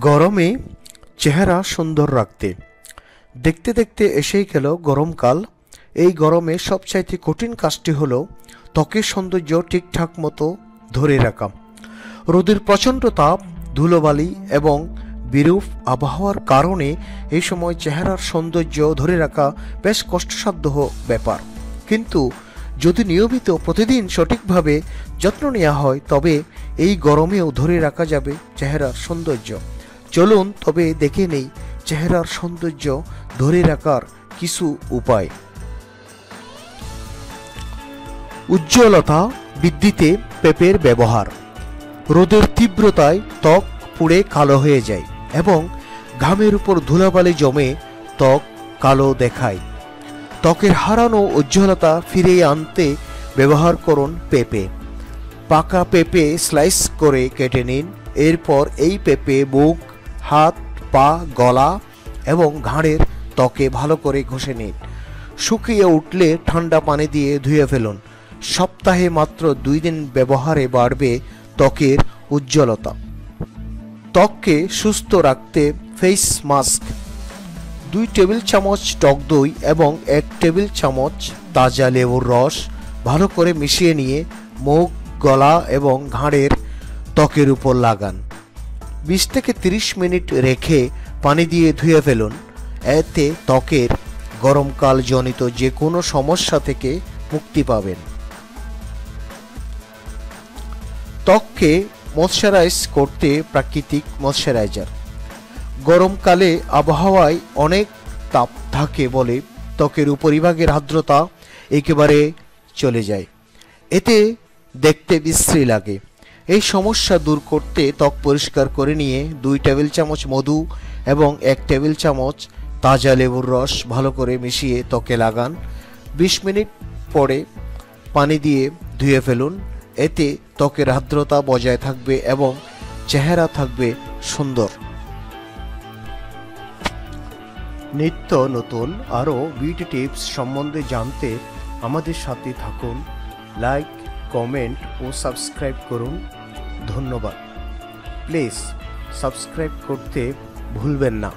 গরমে চেহারা সুন্দর রাখতে। দেখতে দেখতে এসেই গেল গরমকাল। এই গরমে সবচাইতে কঠিন কাজটি হলো ত্বকের সৌন্দর্য ঠিকঠাক মতো ধরে রাখা। রোদের প্রচণ্ড তাপ, ধুলোবালি এবং বিরূপ আবহাওয়ার কারণে এই সময় চেহারার সৌন্দর্য ধরে রাখা বেশ কষ্টসাধ্য ব্যাপার। কিন্তু যদি নিয়মিত প্রতিদিন সঠিকভাবে যত্ন নেওয়া হয় তবে এই গরমেও ধরে রাখা যাবে চেহারার সৌন্দর্য। চলুন তবে দেখে নেই চেহারার সৌন্দর্য ধরে রাখার কিছু উপায়। উজ্জ্বলতা বৃদ্ধিতে পেঁপের ব্যবহার। রোদের তীব্রতায় ত্বক পুড়ে কালো হয়ে যায় এবং ঘামের উপর ধুলাবালি জমে ত্বক কালো দেখায়। ত্বকের হারানো উজ্জ্বলতা ফিরিয়ে আনতে ব্যবহার করুন পেঁপে। পাকা পেঁপে স্লাইস করে কেটে নিন। এরপর এই পেঁপে মুখ, হাত, পা, গলা এবং ঘাড়ের ত্বকে ভালো করে ঘষে নিন। শুকিয়ে উঠলে ঠান্ডা পানি দিয়ে ধুয়ে ফেলুন। সপ্তাহে মাত্র 2 দিন ব্যবহারে বাড়বে ত্বকের উজ্জ্বলতা। ত্বককে সুস্থ রাখতে ফেস মাস্ক। 2 টেবিল চামচ টক দই এবং 1 টেবিল চামচ তাজা লেবুর রস ভালো করে মিশিয়ে নিয়ে মুখ, গলা এবং ঘাড়ের ত্বকের উপর লাগান। 20 থেকে 30 মিনিট রেখে পানি দিয়ে ধুয়ে ফেলুন। এতে ত্বকের গরমকাল জনিত যে কোনো সমস্যা থেকে মুক্তি পাবেন। ত্বককে ময়শ্চারাইজ করতে প্রাকৃতিক ময়শ্চারাইজার। গরমকালে আবহাওয়ায় অনেক তাপ থাকে বলে ত্বকের উপরিভাগের আর্দ্রতা একেবারে চলে যায়। এতে দেখতে বিশ্রী লাগে। এই সমস্যা দূর করতে ত্বক পরিষ্কার করে নিয়ে 2 টেবিল চামচ মধু এবং 1 টেবিল চামচ তাজা লেবুর রস ভালো করে মিশিয়ে ত্বকে লাগান। 20 মিনিট পরে পানি দিয়ে ধুয়ে ফেলুন। এতে ত্বকের আর্দ্রতা বজায় থাকবে এবং চেহারা থাকবে সুন্দর। নিত্য নতুন আরও বিউটি টিপস সম্বন্ধে জানতে আমাদের সাথে থাকুন। লাইক, কমেন্ট ও সাবস্ক্রাইব করুন। ধন্যবাদ। প্লিজ সাবস্ক্রাইব করতে ভুলবেন না।